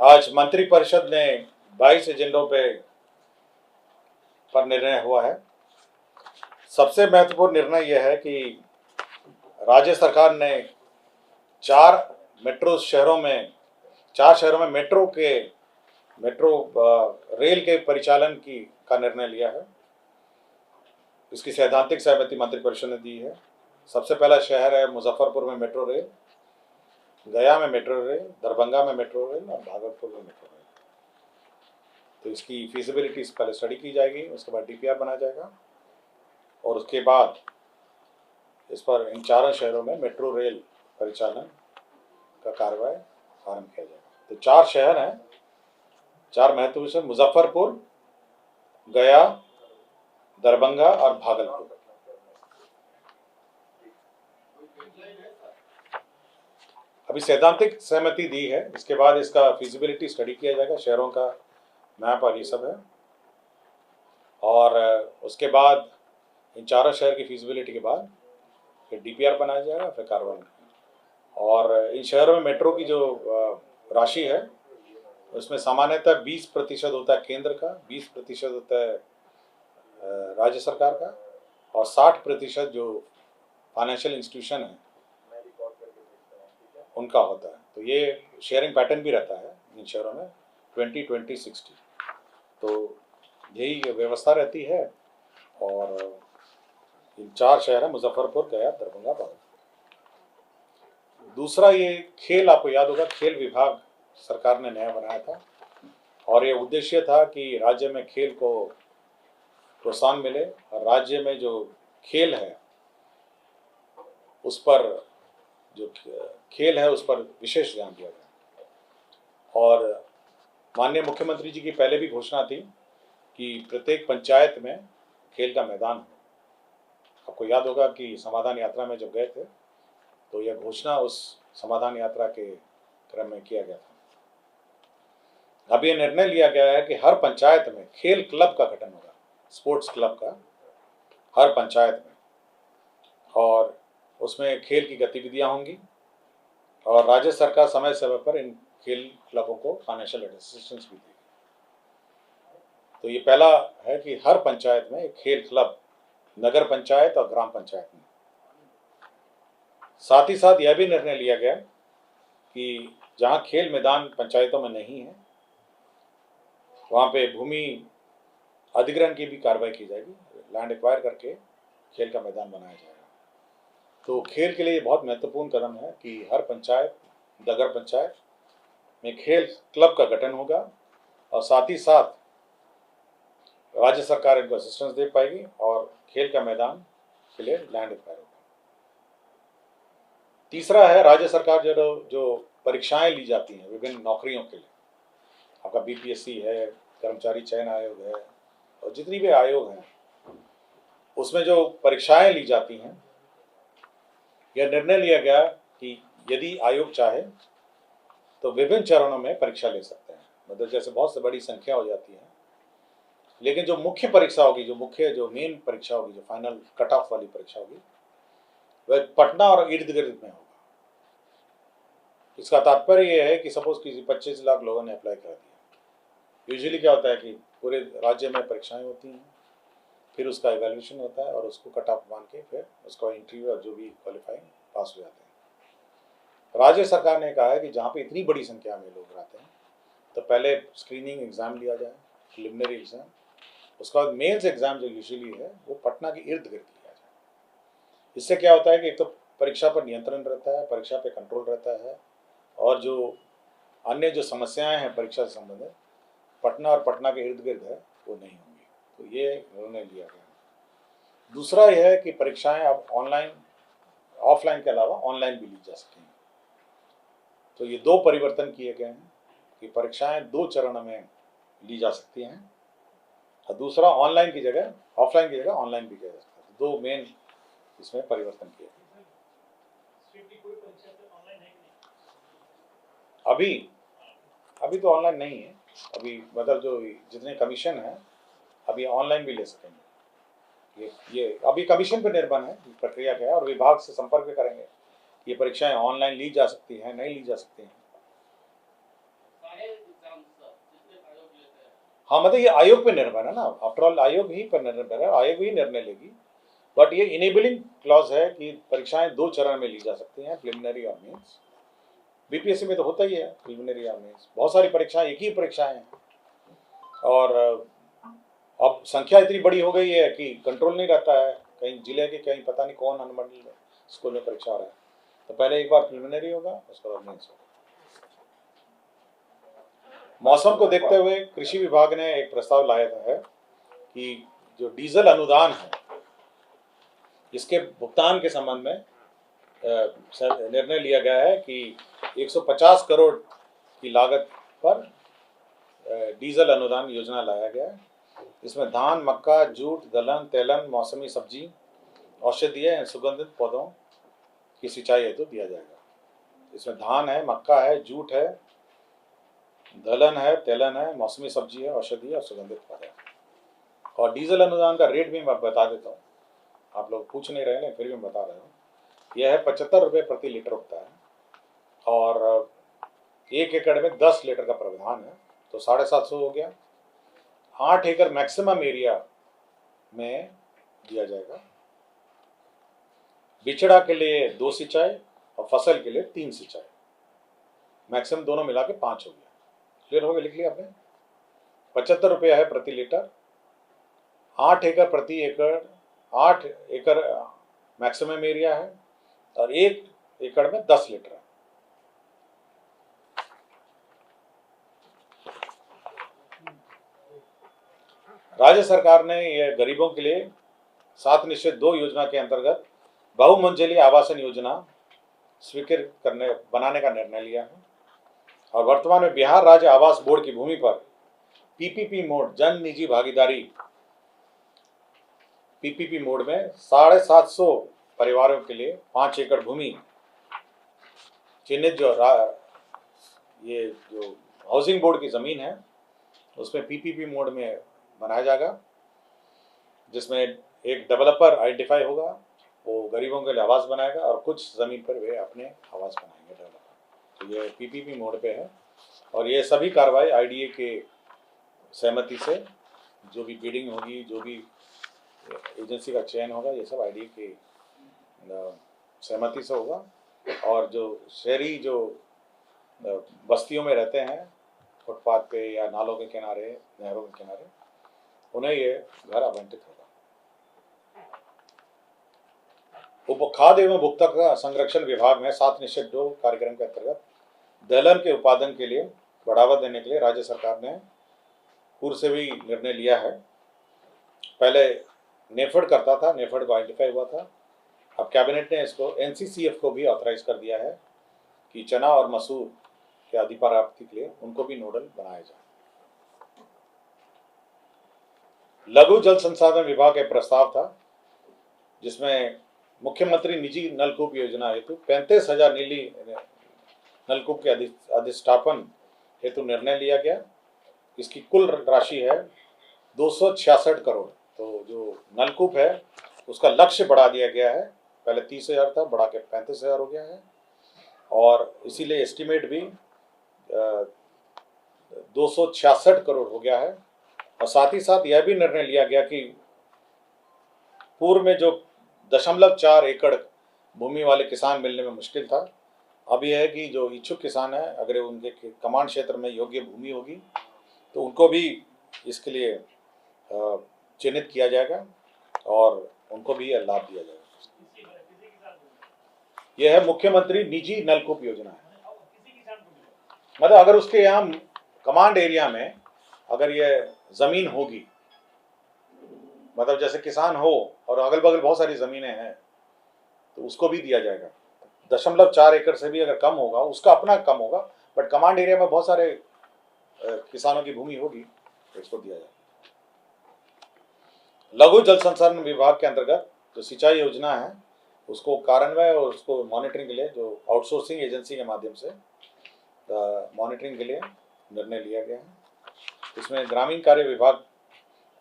आज मंत्रिपरिषद ने 22 एजेंडों पर निर्णय हुआ है। सबसे महत्वपूर्ण निर्णय यह है कि राज्य सरकार ने चार शहरों में मेट्रो रेल के परिचालन का निर्णय लिया है। इसकी सैद्धांतिक सहमति मंत्रिपरिषद ने दी है। सबसे पहला शहर है मुजफ्फरपुर में मेट्रो रेल, गया में मेट्रो रेल, दरभंगा में मेट्रो रेल और भागलपुर में मेट्रो रेल। तो इसकी फीजिबिलिटी पहले स्टडी की जाएगी, उसके बाद डीपीआर बनाया जाएगा और उसके बाद इस पर इन चारों शहरों में मेट्रो रेल परिचालन का कार्रवाई आरंभ किया जाएगा। तो चार शहर हैं, चार महत्वपूर्ण शहर मुजफ्फरपुर, गया, दरभंगा और भागलपुर। अभी सैद्धांतिक सहमति दी है, इसके बाद इसका फिजिबिलिटी स्टडी किया जाएगा, शहरों का मैप और ये सब है, और उसके बाद इन चारों शहर की फिजिबिलिटी के बाद फिर डीपीआर बनाया जाएगा, फिर कार्रवाई। और इन शहरों में मेट्रो की जो राशि है उसमें सामान्यतः 20% होता है केंद्र का, 20% होता है राज्य सरकार का, और 60% जो फाइनेंशियल इंस्टीट्यूशन है उनका होता है। तो ये शेयरिंग पैटर्न भी रहता है इन शहरों में 20-20-60। तो यही व्यवस्था रहती है। और इन चार शहर है मुजफ्फरपुर, गया, दरभंगा, भागलपुर। दूसरा ये खेल, आपको याद होगा खेल विभाग सरकार ने नया बनाया था और ये उद्देश्य था कि राज्य में खेल को प्रोत्साहन मिले और राज्य में जो खेल है उस पर विशेष ध्यान दिया गया। और माननीय मुख्यमंत्री जी की पहले भी घोषणा थी कि प्रत्येक पंचायत में खेल का मैदान हो। आपको याद होगा कि समाधान यात्रा में जब गए थे तो यह घोषणा उस समाधान यात्रा के क्रम में किया गया था। अब यह निर्णय लिया गया है कि हर पंचायत में खेल क्लब का गठन होगा, स्पोर्ट्स क्लब का, हर पंचायत में, और उसमें खेल की गतिविधियां होंगी और राज्य सरकार समय समय पर इन खेल क्लबों को फाइनेंशियल असिस्टेंस भी देगी। तो ये पहला है कि हर पंचायत में एक खेल क्लब, नगर पंचायत और ग्राम पंचायत में। साथ ही साथ यह भी निर्णय लिया गया कि जहां खेल मैदान पंचायतों में नहीं है वहां पे भूमि अधिग्रहण की भी कार्रवाई की जाएगी, लैंड एक्वायर करके खेल का मैदान बनाया जाएगा। तो खेल के लिए बहुत महत्वपूर्ण कदम है कि हर पंचायत, नगर पंचायत में खेल क्लब का गठन होगा और साथ ही साथ राज्य सरकार इनको असिस्टेंस दे पाएगी और खेल का मैदान के लिए लैंड एक्वायर होगा। तीसरा है राज्य सरकार जो परीक्षाएं ली जाती हैं विभिन्न नौकरियों के लिए, आपका बीपीएससी है, कर्मचारी चयन आयोग है और जितनी भी आयोग हैं उसमें जो परीक्षाएं ली जाती हैं, यह निर्णय लिया गया कि यदि आयोग चाहे तो विभिन्न चरणों में परीक्षा ले सकते हैं। मतलब जैसे बहुत से बड़ी संख्या हो जाती है, लेकिन जो मुख्य परीक्षा होगी, जो मेन परीक्षा होगी, जो फाइनल कट ऑफ वाली परीक्षा होगी, वह पटना और इर्द गिर्द में होगा। इसका तात्पर्य यह है कि सपोज किसी 25 लाख लोगों ने अप्लाई कर दिया। यूजुअली क्या होता है कि पूरे राज्य में परीक्षाएं होती हैं, फिर उसका इवैल्यूएशन होता है और उसको कट ऑफ मान के फिर उसका इंटरव्यू और जो भी क्वालिफाइंग पास हो जाते हैं। राज्य सरकार ने कहा है कि जहाँ पे इतनी बड़ी संख्या में लोग आते हैं तो पहले स्क्रीनिंग एग्जाम लिया जाए, प्रिलिमिनरी एग्जाम, उसका बाद मेंस एग्जाम जो यूजुअली है वो पटना के इर्द गिर्द लिया जाए। इससे क्या होता है कि एक तो परीक्षा पर नियंत्रण रहता है, परीक्षा पे कंट्रोल रहता है, और जो अन्य जो समस्याएं हैं परीक्षा से संबंधित पटना और पटना के इर्द गिर्द है वो नहीं होंगी। तो ये निर्णय लिया गया। दूसरा यह है कि परीक्षाएं अब ऑफलाइन के अलावा ऑनलाइन भी ली जा सकेंगी। तो ये दो परिवर्तन किए गए हैं कि परीक्षाएं 2 चरणों में ली जा सकती हैं और दूसरा ऑफलाइन की जगह ऑनलाइन भी किया जा सकता है। 2 मेन इसमें परिवर्तन किए गए। अभी तो ऑनलाइन नहीं है, अभी मतलब जो जितने कमीशन है अभी ऑनलाइन भी ले सकेंगे। ये अभी कमीशन पर निर्भर है प्रक्रिया क्या है, और विभाग से संपर्क भी करेंगे। ये परीक्षाएं ऑनलाइन ली जा सकती हैं, नहीं ली जा सकती हैं। हाँ मतलब ये आयोग पे निर्भर है ना, आफ्टर ऑल आयोग ही पर निर्भर है, आयोग ही निर्णय लेगी। बट ये इनेबलिंग क्लॉज है कि परीक्षाएं 2 चरण में ली जा सकती हैं, प्रिलिमिनरी और मेंस। बीपीएससी में तो होता ही है प्रिलिमिनरी और मेंस, बहुत सारी परीक्षाएं एक ही परीक्षाएं हैं। और अब संख्या इतनी बड़ी हो गई है कि कंट्रोल नहीं रहता है, कहीं जिले के कहीं पता नहीं कौन अनुमंडल में स्कूल में परीक्षा हो रहा है, तो पहले एक बार प्रिलिमिनरी होगा, उसके बाद मेंस होगा। मौसम को देखते हुए कृषि विभाग ने एक प्रस्ताव लाया है कि जो डीजल अनुदान है इसके भुगतान के संबंध में निर्णय लिया गया है कि 150 करोड़ की लागत पर डीजल अनुदान योजना लाया गया है। इसमें धान, मक्का, जूट, दलहन, तेलन, मौसमी सब्जी, औषधीय एवं सुगंधित पौधों की सिंचाई हेतु दिया जाएगा। इसमें धान है, मक्का है, जूट है, दलहन है, तेलन है, मौसमी सब्जी है, औषधीय और सुगंधित पौधे हैं। और डीजल अनुदान का रेट भी मैं बता देता हूँ, आप लोग पूछ नहीं रहे हैं फिर भी मैं बता रहा हूँ। यह है 75 रुपये प्रति लीटर होता है और 1 एकड़ में 10 लीटर का प्रावधान है, तो 750 हो गया। 8 एकड़ मैक्सिमम एरिया में दिया जाएगा। बिचड़ा के लिए 2 सिंचाई और फसल के लिए 3 सिंचाई, मैक्सिमम दोनों मिला के 5 हो गया। क्लियर हो गया, लिख लिया आपने। 75 रुपये है प्रति लीटर, 8 एकड़ प्रति एकड़, 8 एकड़ मैक्सिमम एरिया है और 1 एकड़ में 10 लीटर है। राज्य सरकार ने यह गरीबों के लिए 7 निश्चित 2 योजना के अंतर्गत बहुमंजिली आवासन योजना स्वीकृत बनाने का निर्णय लिया है और वर्तमान में बिहार राज्य आवास बोर्ड की भूमि पर पीपीपी मोड, जन निजी भागीदारी पीपीपी मोड में 750 परिवारों के लिए 5 एकड़ भूमि चिन्हित ये जो हाउसिंग बोर्ड की जमीन है उसमें पीपीपी मोड में बनाया जाएगा, जिसमें एक डेवलपर आइडेंटिफाई होगा, वो गरीबों के लिए आवास बनाएगा और कुछ जमीन पर वे अपने आवास बनाएंगे डेवलपर। तो ये पीपीपी मोड पे है और ये सभी कार्रवाई आईडीए के सहमति से, जो भी बिडिंग होगी, जो भी एजेंसी का चयन होगा, ये सब आईडीए के सहमति से होगा। और जो शहरी जो बस्तियों में रहते हैं फुटपाथ पे या नालों के किनारे, नहरों के किनारे, उन्हें ये घर आवंटित होगा। खाद्य एवं उपभोक्ता संरक्षण विभाग में 7 निश्चित 2 कार्यक्रम के अंतर्गत दलहन के उत्पादन के लिए बढ़ावा देने के लिए राज्य सरकार ने पूर्व से भी निर्णय लिया है। पहले नेफेड करता था, नेफेड को आइडेंटिफाई हुआ था, अब कैबिनेट ने इसको एनसीसीएफ को भी ऑथराइज कर दिया है कि चना और मसूर के अधिप्राप्ति के लिए उनको भी नोडल बनाया जाए। लघु जल संसाधन विभाग का प्रस्ताव था जिसमें मुख्यमंत्री निजी नलकूप योजना हेतु 35,000 नीली नलकूप के अधिष्ठापन हेतु निर्णय लिया गया। इसकी कुल राशि है 266 करोड़। तो जो नलकूप है उसका लक्ष्य बढ़ा दिया गया है, पहले 30,000 था, बढ़ा के 35,000 हो गया है और इसीलिए एस्टिमेट भी 266 करोड़ हो गया है। और साथ ही साथ यह भी निर्णय लिया गया कि पूर्व में जो 0.4 एकड़ भूमि वाले किसान मिलने में मुश्किल था, अब यह है कि जो इच्छुक किसान है, अगर उनके कमांड क्षेत्र में योग्य भूमि होगी तो उनको भी इसके लिए चिन्हित किया जाएगा और उनको भी यह लाभ दिया जाएगा। यह है मुख्यमंत्री निजी नलकूप योजना है। मतलब अगर उसके यहाँ कमांड एरिया में अगर ये जमीन होगी, मतलब जैसे किसान हो और अगल बगल बहुत सारी जमीनें हैं, तो उसको भी दिया जाएगा। 0.4 एकड़ से भी अगर कम होगा, उसका अपना कम होगा, बट कमांड एरिया में बहुत सारे किसानों की भूमि होगी तो इसको दिया जाएगा। लघु जल संसाधन विभाग के अंतर्गत जो सिंचाई योजना है उसको कार्यान्वयन और उसको मॉनिटरिंग के लिए जो आउटसोर्सिंग एजेंसी के माध्यम से मॉनिटरिंग के लिए निर्णय लिया गया है। इसमें ग्रामीण कार्य विभाग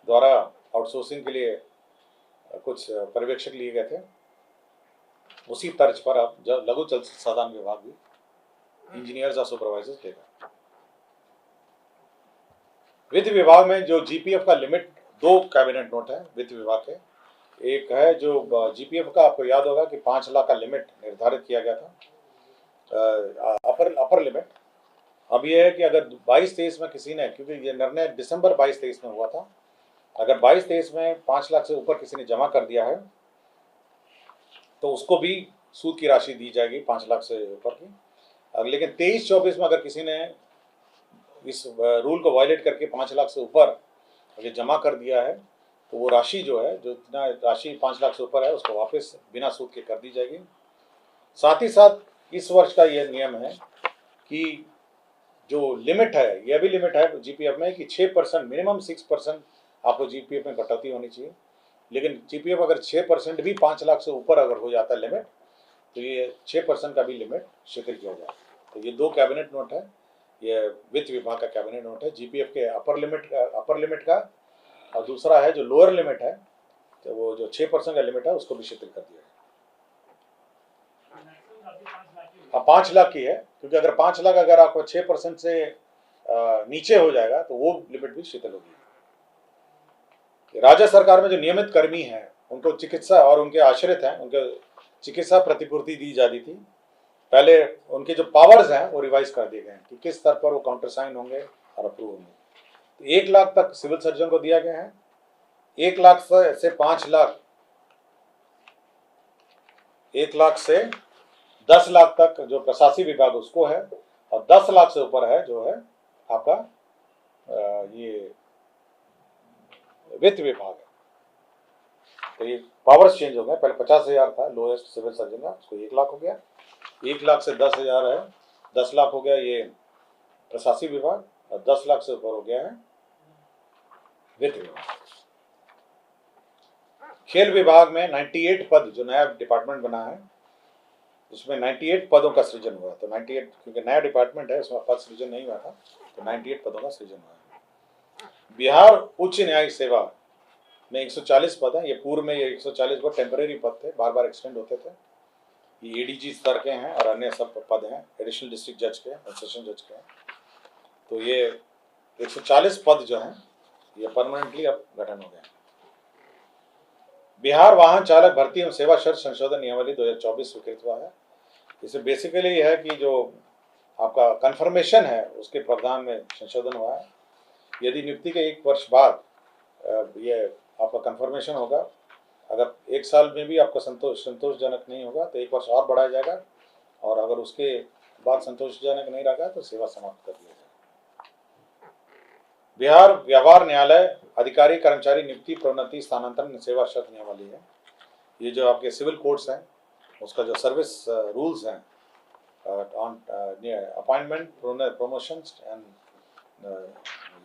द्वारा आउटसोर्सिंग के लिए कुछ पर्यवेक्षक लिए गए थे, उसी तर्ज पर अब लघु जल संसाधन विभाग भी इंजीनियर्स और सुपरवाइजर्स लेगा। वित्त विभाग में जो जीपीएफ का लिमिट, दो कैबिनेट नोट है वित्त विभाग के। एक है जो जीपीएफ का, आपको याद होगा कि 5 लाख का लिमिट निर्धारित किया गया था, अपर लिमिट। अब ये है कि अगर 22-23 में किसी ने, क्योंकि ये निर्णय दिसंबर 22-23 में हुआ था, अगर 22-23 में 5 लाख से ऊपर किसी ने जमा कर दिया है तो उसको भी सूद की राशि दी जाएगी 5 लाख से ऊपर की। लेकिन 23-24 में अगर किसी ने इस रूल को वायलेट करके 5 लाख से ऊपर अगर जमा कर दिया है तो वो राशि जो है, जो इतना राशि 5 लाख से ऊपर है, उसको वापस बिना सूद के कर दी जाएगी। साथ ही साथ इस वर्ष का यह नियम है कि जो लिमिट है, यह भी लिमिट है जीपीएफ में कि 6%, मिनिमम 6% आपको जीपीएफ में कटौती होनी चाहिए। लेकिन जीपीएफ अगर 6% भी 5 लाख से ऊपर अगर हो जाता है लिमिट, तो ये 6% का भी लिमिट शिथिल किया जाए। तो ये दो कैबिनेट नोट है, ये वित्त विभाग का कैबिनेट नोट है, जीपीएफ के अपर लिमिट का, और दूसरा है जो लोअर लिमिट है, तो वो जो 6% का लिमिट है उसको भी शिथिल कर दिया है। हाँ, 5 लाख की है, क्योंकि अगर 5 लाख अगर आपको 6% से नीचे हो जाएगा तो वो लिमिट भी शिथिल होगी। राज्य सरकार में जो नियमित कर्मी हैं उनको चिकित्सा, और उनके आश्रित हैं उनके चिकित्सा प्रतिपूर्ति दी जाती थी। पहले उनके जो पावर्स हैं वो रिवाइज कर दिए गए हैं कि किस स्तर पर वो काउंटर साइन होंगे और अप्रूव होंगे। तो 1 लाख तक सिविल सर्जन को दिया गया है, 1 लाख से 5 लाख, 1 लाख से 10 लाख तक जो प्रशासनिक विभाग उसको है, और 10 लाख से ऊपर है जो है आपका ये वित्त विभाग है। तो ये पावर्स चेंज हो गए, पहले 50,000 था लोएस्ट सिविल सर्जन का, उसको 1 लाख हो गया, 1 लाख से 10,000 है, 10 लाख हो गया ये प्रशासनिक विभाग, और 10 लाख से ऊपर हो गया है वित्त विभाग। खेल विभाग में 98 पद, जो नया डिपार्टमेंट बना है उसमें 98 पदों का सृजन हुआ। तो 98, क्योंकि नया डिपार्टमेंट है उसमें पद सृजन नहीं हुआ था, तो 98 पदों का सृजन हुआ है। बिहार उच्च न्यायिक सेवा में 140 पद हैं। ये पूर्व में ये 140 पद टेम्परेरी पद थे, बार बार एक्सटेंड होते थे। ये एडीजी स्तर के हैं और अन्य सब पद हैं, एडिशनल डिस्ट्रिक्ट जज के और सेशन जज के हैं। तो ये 140 पद जो हैं ये परमानेंटली अब गठन हो गए। बिहार वाहन चालक भर्ती एवं सेवा शर्त संशोधन नियमावली 2024 स्वीकृत हुआ है। इसे बेसिकली यह है कि जो आपका कन्फर्मेशन है उसके प्रावधान में संशोधन हुआ है। यदि नियुक्ति के 1 वर्ष बाद ये आपका कन्फर्मेशन होगा, अगर 1 साल में भी आपका संतोषजनक नहीं होगा तो 1 वर्ष और बढ़ाया जाएगा, और अगर उसके बाद संतोषजनक नहीं रहा तो सेवा समाप्त कर दिया जाएगा। बिहार व्यवहार न्यायालय अधिकारी कर्मचारी नियुक्ति प्रोन्नति स्थानांतरण सेवा शर्त नियमावली है। ये जो आपके सिविल कोर्ट्स हैं उसका जो सर्विस रूल्स हैं ऑन अपॉइंटमेंट, प्रमोशन एंड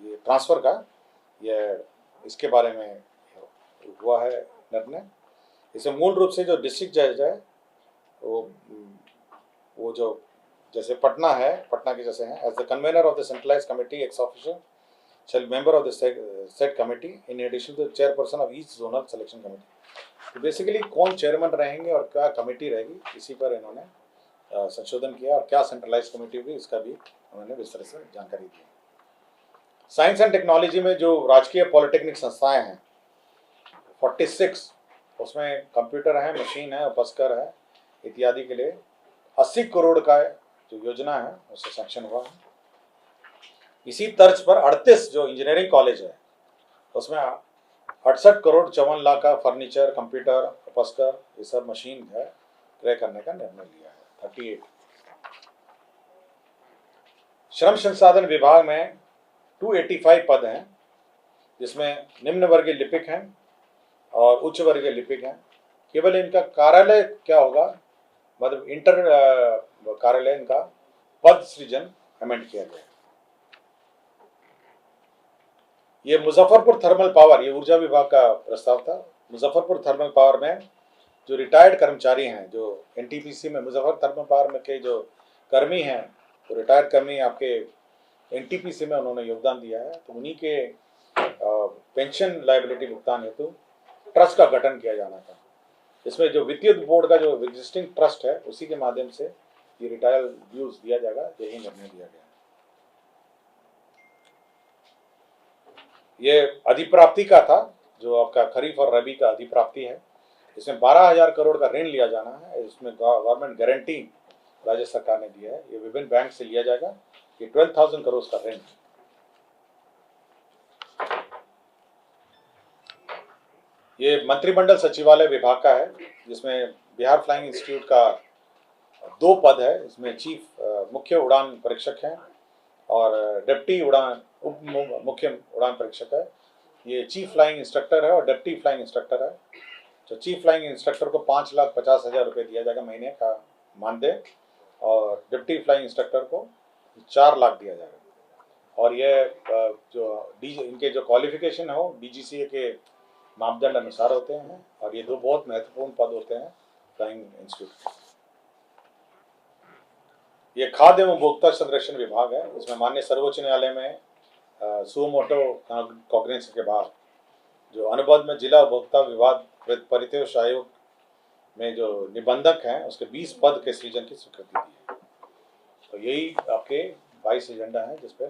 ये ट्रांसफ़र का, ये इसके बारे में हुआ है निर्णय। इसे मूल रूप से जो डिस्ट्रिक्ट जज है वो जो जैसे पटना है, पटना के जैसे हैं, as the convener of the centralised committee ex officer shall member of the said committee in addition to the chairperson of each zonal selection committee। तो बेसिकली कौन चेयरमैन रहेंगे और क्या कमेटी रहेगी, इसी पर इन्होंने संशोधन किया, और क्या सेंट्रलाइज कमेटी होगी इसका भी उन्होंने विस्तार से जानकारी दी। साइंस एंड टेक्नोलॉजी में जो राजकीय पॉलिटेक्निक संस्थाएं हैं 46, उसमें कंप्यूटर है, मशीन है, उपस्कर है इत्यादि के लिए 80 करोड़ का जो योजना है उससे सैंक्शन हुआ है। इसी तर्ज पर 38 जो इंजीनियरिंग कॉलेज है उसमें 68 करोड़ 54 लाख का फर्नीचर, कंप्यूटर, उपस्कर, ये सब मशीन है क्रय करने का निर्णय लिया है। 38। श्रम संसाधन विभाग में 285 पद हैं, जिसमें निम्न वर्गीय लिपिक हैं और उच्च वर्गीय लिपिक हैं। केवल इनका कार्यालय क्या होगा, मतलब इंटर कार्यालय इनका पद सृजन अमेंड किया गया। ये मुजफ्फरपुर थर्मल पावर, ये ऊर्जा विभाग का प्रस्ताव था। मुजफ्फरपुर थर्मल पावर में जो रिटायर्ड कर्मचारी हैं, जो एनटीपीसी में मुजफ्फर थर्मल पावर में के जो कर्मी हैं, तो रिटायर्ड कर्मी आपके एनटीपीसी में उन्होंने योगदान दिया है, तो उन्हीं के पेंशन लायबिलिटी भुगतान हेतु ट्रस्ट का गठन किया जाना था। इसमें जो वित्तीय बोर्ड का जो एग्जिस्टिंग ट्रस्ट है उसी के माध्यम से ये रिटायर ड्यूज दिया जाएगा, यही निर्णय लिया गया। ये अधिप्राप्ति का था, जो आपका खरीफ और रबी का अधिप्राप्ति है। इसमें 12,000 करोड़ का ऋण लिया जाना है। इसमें गवर्नमेंट गारंटी राज्य सरकार ने दिया है। ये विभिन्न बैंक से लिया जाएगा। ये 12,000 करोड़ का ऋण। ये मंत्रिमंडल सचिवालय विभाग का है, जिसमें बिहार फ्लाइंग इंस्टीट्यूट का 2 पद है। इसमें चीफ मुख्य उड़ान परीक्षक हैं और डिप्टी उप मुख्य उड़ान परीक्षक है। ये चीफ फ्लाइंग इंस्ट्रक्टर है और डिप्टी फ्लाइंग इंस्ट्रक्टर है। तो चीफ फ्लाइंग इंस्ट्रक्टर को 5,50,000 रुपये दिया जाएगा महीने का मानदेय, और डिप्टी फ्लाइंग इंस्ट्रक्टर को 4 लाख दिया जाएगा। और ये इनके जो क्वालिफिकेशन है वो DGCA के मापदंड अनुसार होते हैं, और ये 2 बहुत महत्वपूर्ण पद होते हैं फ्लाइंग इंस्टीट्यूट। ये खाद्य एवं उपभोक्ता संरक्षण विभाग है। इसमें माननीय सर्वोच्च न्यायालय में सुओ मोटो कॉग्निजेंस के बाद जो अनुबंध में जिला उपभोक्ता विवाद परितोष आयोग में जो निबंधक हैं, उसके 20 पद के सृजन की स्वीकृति दी है। तो यही आपके 22 एजेंडा हैं जिस पर